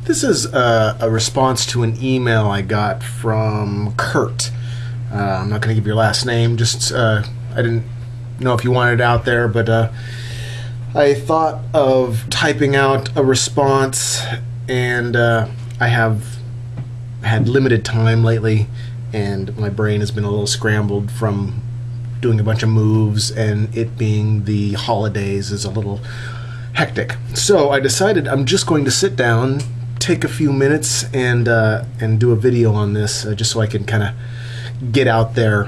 This is a response to an email I got from Kurt. I'm not going to give your last name. Just I didn't know if you wanted it out there, but I thought of typing out a response, and I have had limited time lately, and my brain has been a little scrambled from doing a bunch of moves, and it being the holidays is a little hectic. So I decided I'm just going to sit down, take a few minutes, and do a video on this, just so I can kind of get out there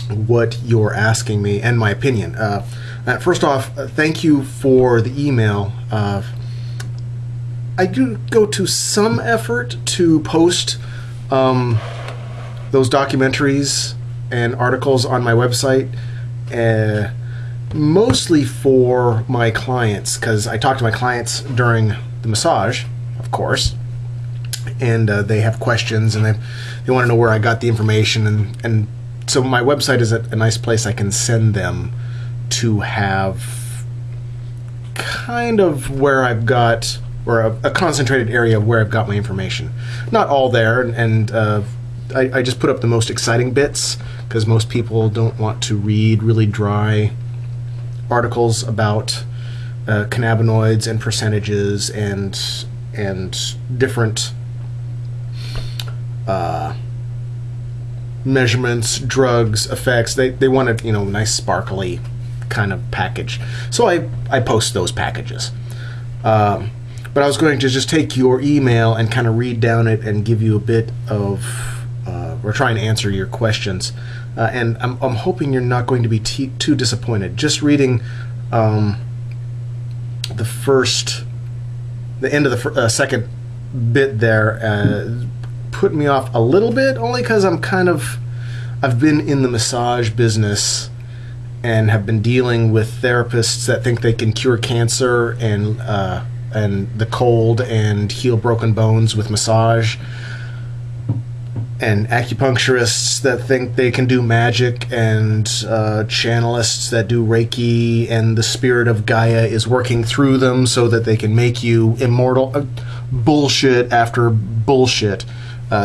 what you're asking me and my opinion. First off, thank you for the email. I do go to some effort to post those documentaries and articles on my website, mostly for my clients, because I talk to my clients during the massage, of course, and they have questions, and they want to know where I got the information, and so my website is a nice place I can send them to have kind of where I've got, or a concentrated area of where I've got my information. Not all there, and I just put up the most exciting bits, because most people don't want to read really dry articles about cannabinoids and percentages and different measurements, drugs, effects. They want a nice sparkly kind of package. So I post those packages. But I was going to just take your email and kind of read down it and give you a bit of, or try and answer your questions. And I'm hoping you're not going to be too disappointed. Just reading the end of the second bit there put me off a little bit, only because I've been in the massage business and have been dealing with therapists that think they can cure cancer and the cold and heal broken bones with massage, and acupuncturists that think they can do magic, and channelists that do Reiki, and the spirit of Gaia is working through them so that they can make you immortal. Bullshit after bullshit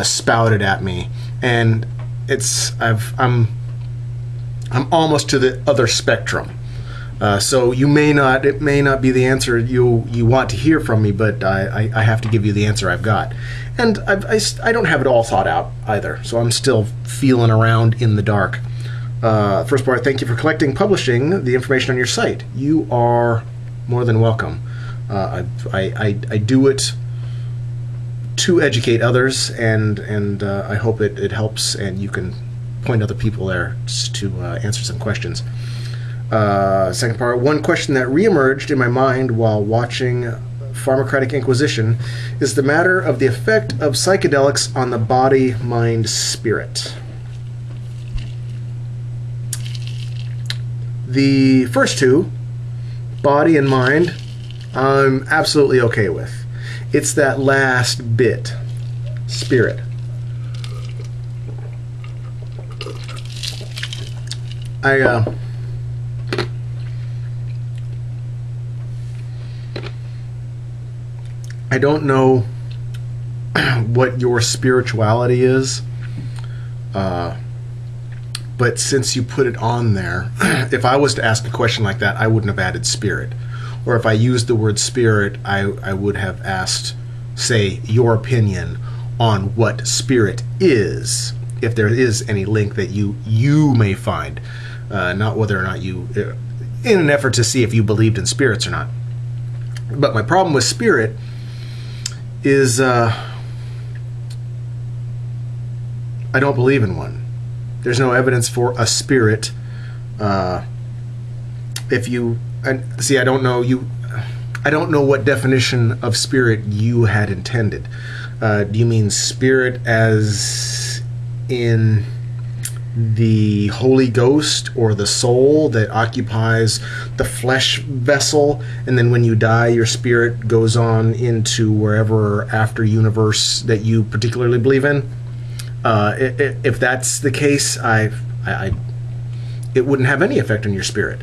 spouted at me, and I'm almost to the other spectrum. So it may not be the answer you want to hear from me, but I have to give you the answer I've got. And I don't have it all thought out either, so I'm still feeling around in the dark. First part, thank you for collecting, publishing the information on your site. You are more than welcome. I do it to educate others, and I hope it helps, and you can point other people there to answer some questions. Second part, one question that reemerged in my mind while watching Pharmacratic Inquisition is the matter of the effect of psychedelics on the body, mind, spirit. The first two, body and mind, I'm absolutely okay with. It's that last bit, spirit. I don't know what your spirituality is, but since you put it on there, if I was to ask a question like that, I wouldn't have added spirit. Or if I used the word spirit, I would have asked, say, your opinion on what spirit is, if there is any link that you may find, not whether or not you, in an effort to see if you believed in spirits or not. But my problem with spirit is I don't believe in one. There's no evidence for a spirit. If you see, I don't know what definition of spirit you had intended. Do you mean spirit as in the Holy Ghost or the soul that occupies the flesh vessel, and then when you die your spirit goes on into wherever after universe that you particularly believe in? If that's the case, it wouldn't have any effect on your spirit.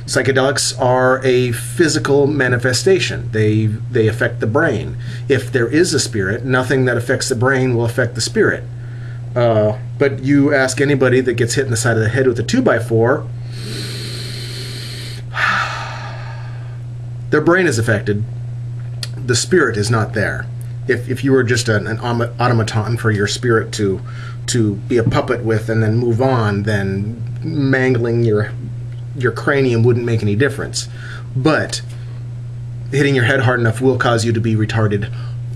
Psychedelics are a physical manifestation. They affect the brain. If there is a spirit, nothing that affects the brain will affect the spirit. But you ask anybody that gets hit in the side of the head with a 2x4, their brain is affected. The spirit is not there. If you were just an automaton for your spirit to be a puppet with and then move on, then mangling your cranium wouldn't make any difference. But hitting your head hard enough will cause you to be retarded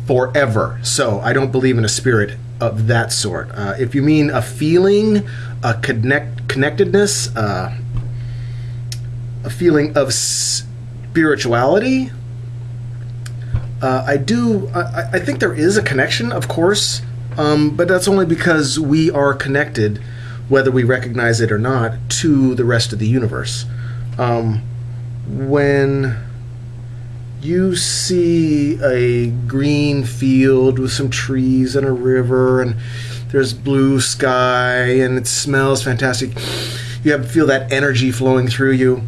forever. So I don't believe in a spirit of that sort. If you mean a feeling, a connectedness, a feeling of spirituality, I think there is a connection, of course, but that's only because we are connected, whether we recognize it or not, to the rest of the universe. When you see a green field with some trees and a river and there's blue sky and it smells fantastic, you feel that energy flowing through you.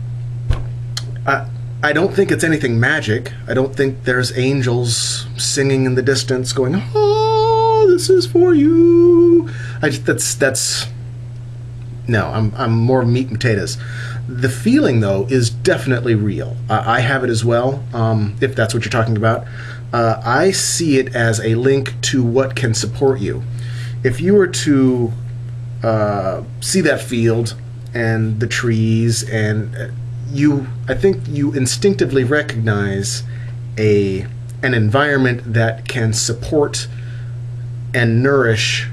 I don't think it's anything magic. I don't think there's angels singing in the distance going, "Oh, this is for you." No, I'm more meat and potatoes. The feeling, though, is definitely real. I have it as well, if that's what you're talking about. I see it as a link to what can support you. If you were to see that field and the trees, and I think you instinctively recognize an environment that can support and nourish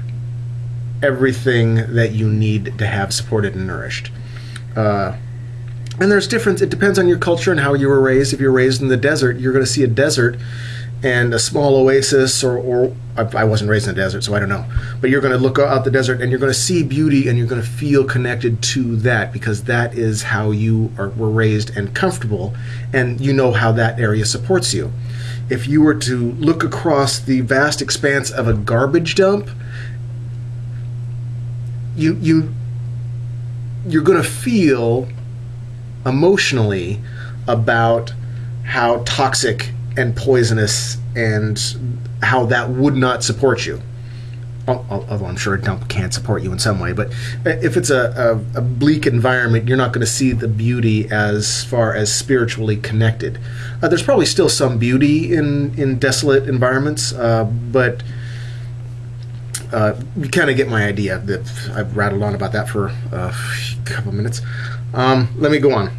everything that you need to have supported and nourished. And there's difference. It depends on your culture and how you were raised. If you're raised in the desert, you're going to see a desert and a small oasis, or I wasn't raised in the desert, so I don't know. But you're going to look out the desert and you're going to see beauty and you're going to feel connected to that because that is how you were raised and comfortable, and you know how that area supports you. If you were to look across the vast expanse of a garbage dump, you're going to feel emotionally about how toxic and poisonous and how that would not support you. Although I'm sure a dump can support you in some way, but if it's a bleak environment, you're not going to see the beauty as far as spiritually connected. There's probably still some beauty in desolate environments, but you kind of get my idea. That I've rattled on about that for a couple minutes. Let me go on.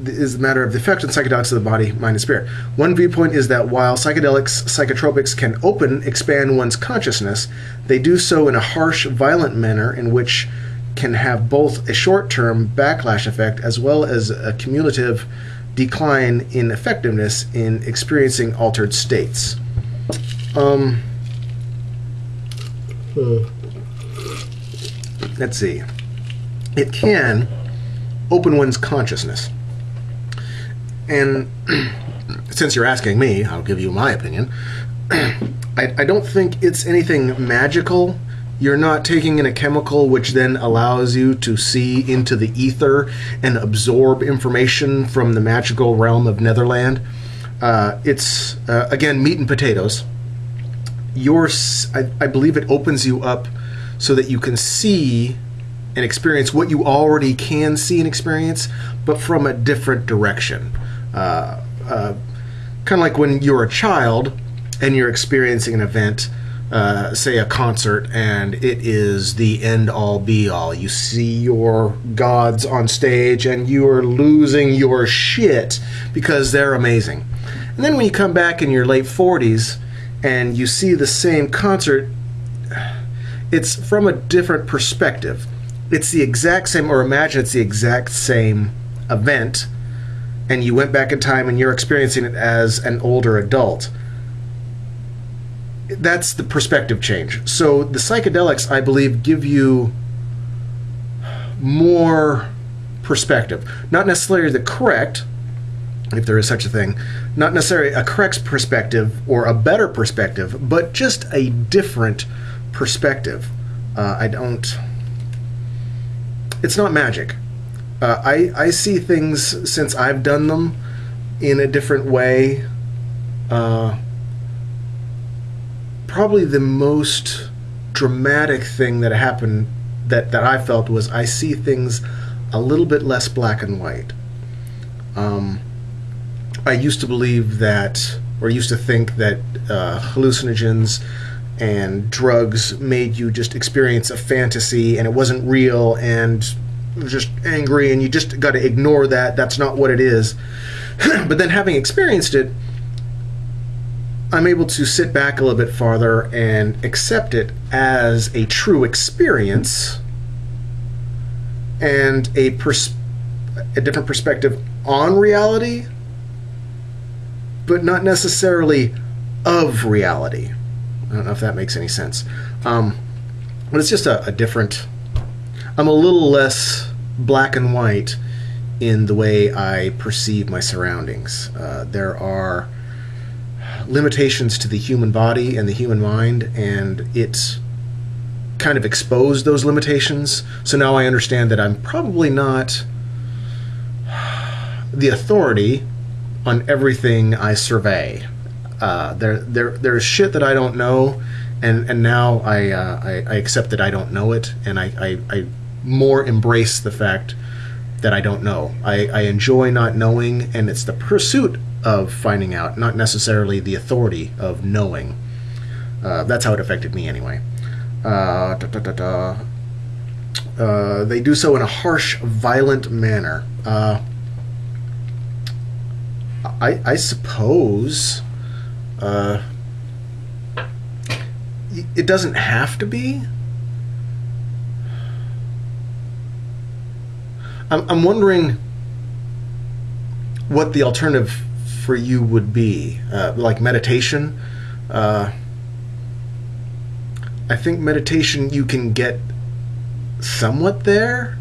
Is the matter of the effect on psychedelics of the body, mind, and spirit. One viewpoint is that while psychotropics can expand one's consciousness, they do so in a harsh, violent manner in which can have both a short-term backlash effect as well as a cumulative decline in effectiveness in experiencing altered states. Let's see. It can open one's consciousness. And since you're asking me, I'll give you my opinion. I don't think it's anything magical. You're not taking in a chemical which then allows you to see into the ether and absorb information from the magical realm of Netherland. It's, again, meat and potatoes. I believe it opens you up so that you can see and experience what you already can see and experience, but from a different direction. Kind of like when you're a child and you're experiencing an event, say a concert, and it is the end-all be-all. You see your gods on stage and you are losing your shit because they're amazing. And then when you come back in your late 40s and you see the same concert, it's from a different perspective. It's the exact same, or imagine it's the exact same event, and you went back in time and you're experiencing it as an older adult. That's the perspective change. So the psychedelics, I believe, give you more perspective. Not necessarily the correct, if there is such a thing, not necessarily a correct perspective or a better perspective, but just a different perspective. It's not magic. I see things, since I've done them, in a different way. Probably the most dramatic thing that happened that I felt was I see things a little bit less black and white. I used to believe that, or used to think that hallucinogens and drugs made you just experience a fantasy and it wasn't real and just angry and you just got to ignore that. That's not what it is. But then, having experienced it, I'm able to sit back a little bit farther and accept it as a true experience and a different perspective on reality, but not necessarily of reality. I don't know if that makes any sense. But it's just a different... I'm a little less black and white in the way I perceive my surroundings. There are limitations to the human body and the human mind, and it's kind of exposed those limitations. So now I understand that I'm probably not the authority on everything I survey. There's shit that I don't know, and now I accept that I don't know it, and I more embrace the fact that I don't know. I enjoy not knowing, and it's the pursuit of finding out, not necessarily the authority of knowing. That's how it affected me anyway. They do so in a harsh, violent manner. I suppose it doesn't have to be. I'm wondering what the alternative for you would be. Like meditation. I think meditation, you can get somewhat there.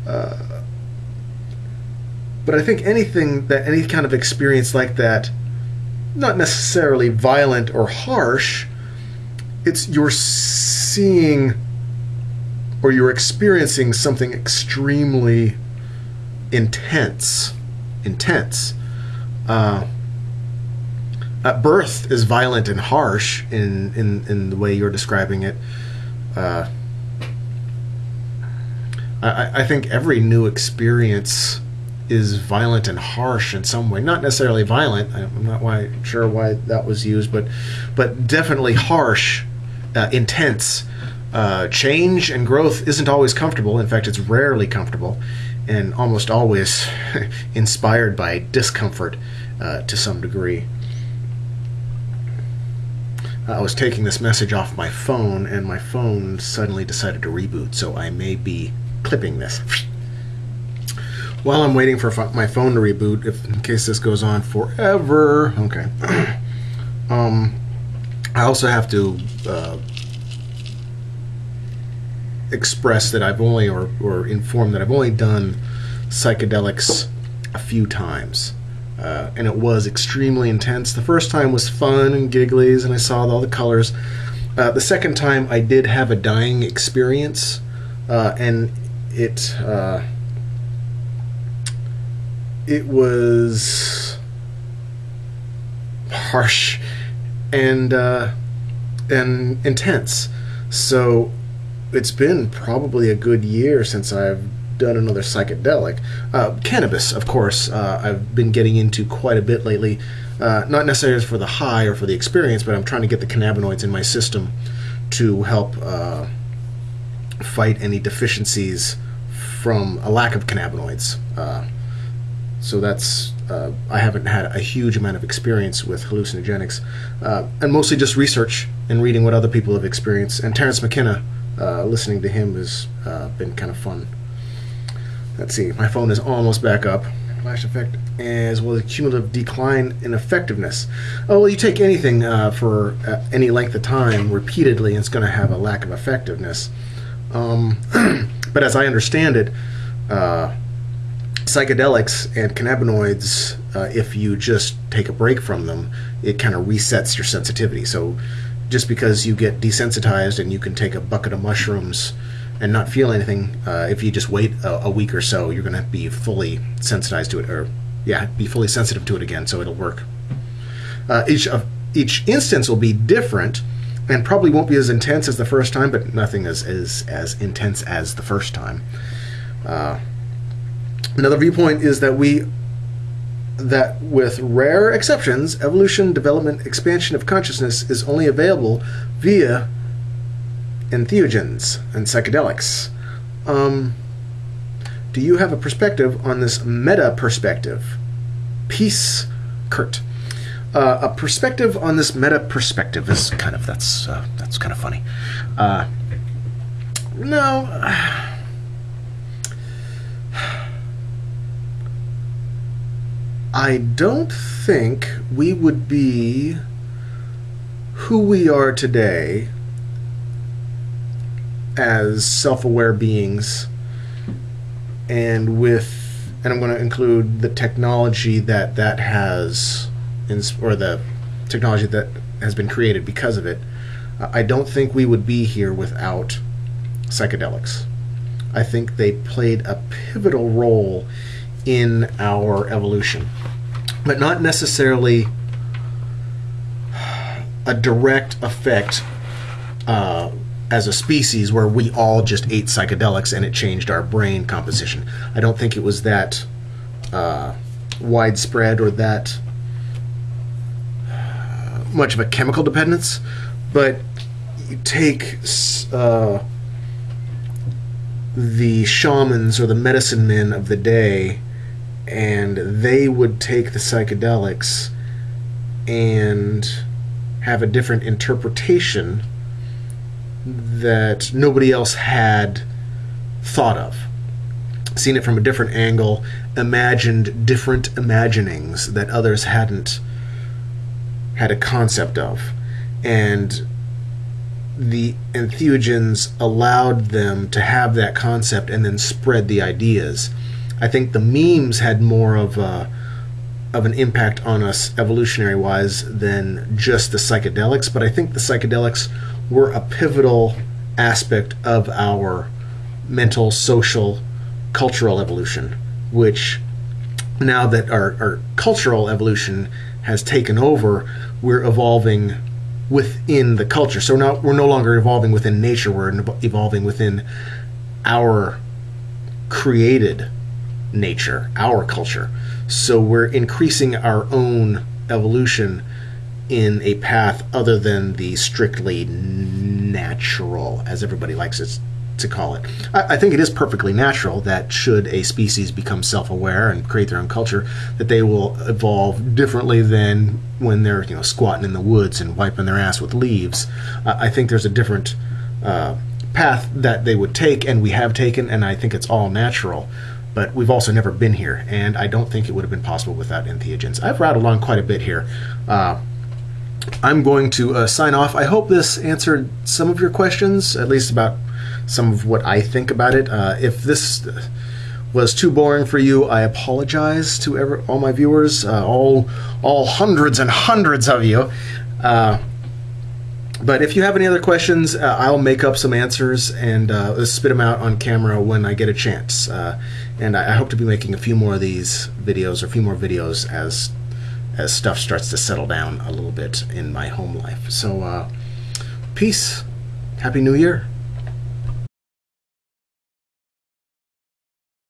But I think any kind of experience like that, not necessarily violent or harsh, it's you're seeing or you're experiencing something extremely intense. Birth is violent and harsh in the way you're describing it. I think every new experience is violent and harsh in some way. Not necessarily violent. I'm not sure why that was used, but definitely harsh, intense. Change and growth isn't always comfortable. In fact, it's rarely comfortable, and almost always inspired by discomfort to some degree. I was taking this message off my phone, and my phone suddenly decided to reboot, so I may be clipping this. While I'm waiting for my phone to reboot, in case this goes on forever. Okay. I also have to express that I've only, or inform that I've only done psychedelics a few times. And it was extremely intense. The first time was fun and gigglies, and I saw all the colors. The second time I did have a dying experience, and it was harsh and intense. So it's been probably a good year since I've done another psychedelic. Cannabis, of course, I've been getting into quite a bit lately. Not necessarily for the high or for the experience, but I'm trying to get the cannabinoids in my system to help fight any deficiencies from a lack of cannabinoids. So that's, I haven't had a huge amount of experience with hallucinogenics, and mostly just research and reading what other people have experienced. And Terence McKenna, listening to him has been kind of fun. Let's see, my phone is almost back up. Flash effect, as well as cumulative decline in effectiveness. Oh, well, you take anything for any length of time repeatedly, and it's going to have a lack of effectiveness. But as I understand it, psychedelics and cannabinoids, if you just take a break from them, it kind of resets your sensitivity. So just because you get desensitized and you can take a bucket of mushrooms and not feel anything. If you just wait a week or so, you're going to be fully sensitized to it, or be fully sensitive to it again, so it'll work. Each instance will be different, and probably won't be as intense as the first time, but nothing is as intense as the first time. Another viewpoint is that with rare exceptions, evolution, development, expansion of consciousness is only available via entheogens and psychedelics. Do you have a perspective on this meta perspective? Peace, Kurt. A perspective on this meta perspective is that's kind of funny. No. I don't think we would be who we are today as self-aware beings, and I'm going to include the technology that has, or the technology that has been created because of it. I don't think we would be here without psychedelics. I think they played a pivotal role in our evolution, but not necessarily a direct effect as a species where we all just ate psychedelics and it changed our brain composition. I don't think it was that widespread or that much of a chemical dependence, but you take the shamans or the medicine men of the day, and they would take the psychedelics and have a different interpretation that nobody else had thought of. Seen it from a different angle, imagined different imaginings that others hadn't had a concept of. And the entheogens allowed them to have that concept and then spread the ideas. I think the memes had more of an impact on us evolutionary-wise than just the psychedelics, but I think the psychedelics were a pivotal aspect of our mental, social, cultural evolution, which now that our cultural evolution has taken over, we're evolving within the culture. So now we're no longer evolving within nature, we're evolving within our created nature, our culture. So we're increasing our own evolution in a path other than the strictly natural, as everybody likes it to call it. I think it is perfectly natural that should a species become self-aware and create their own culture, that they will evolve differently than when they're squatting in the woods and wiping their ass with leaves. I think there's a different path that they would take, and we have taken, and I think it's all natural. But we've also never been here, and I don't think it would have been possible without entheogens. I've rattled on quite a bit here. I'm going to sign off. I hope this answered some of your questions, at least about some of what I think about it. If this was too boring for you, I apologize to all my viewers, all hundreds and hundreds of you. But if you have any other questions, I'll make up some answers and spit them out on camera when I get a chance. And I hope to be making a few more of these videos, or a few more videos as stuff starts to settle down a little bit in my home life. So, peace. Happy New Year.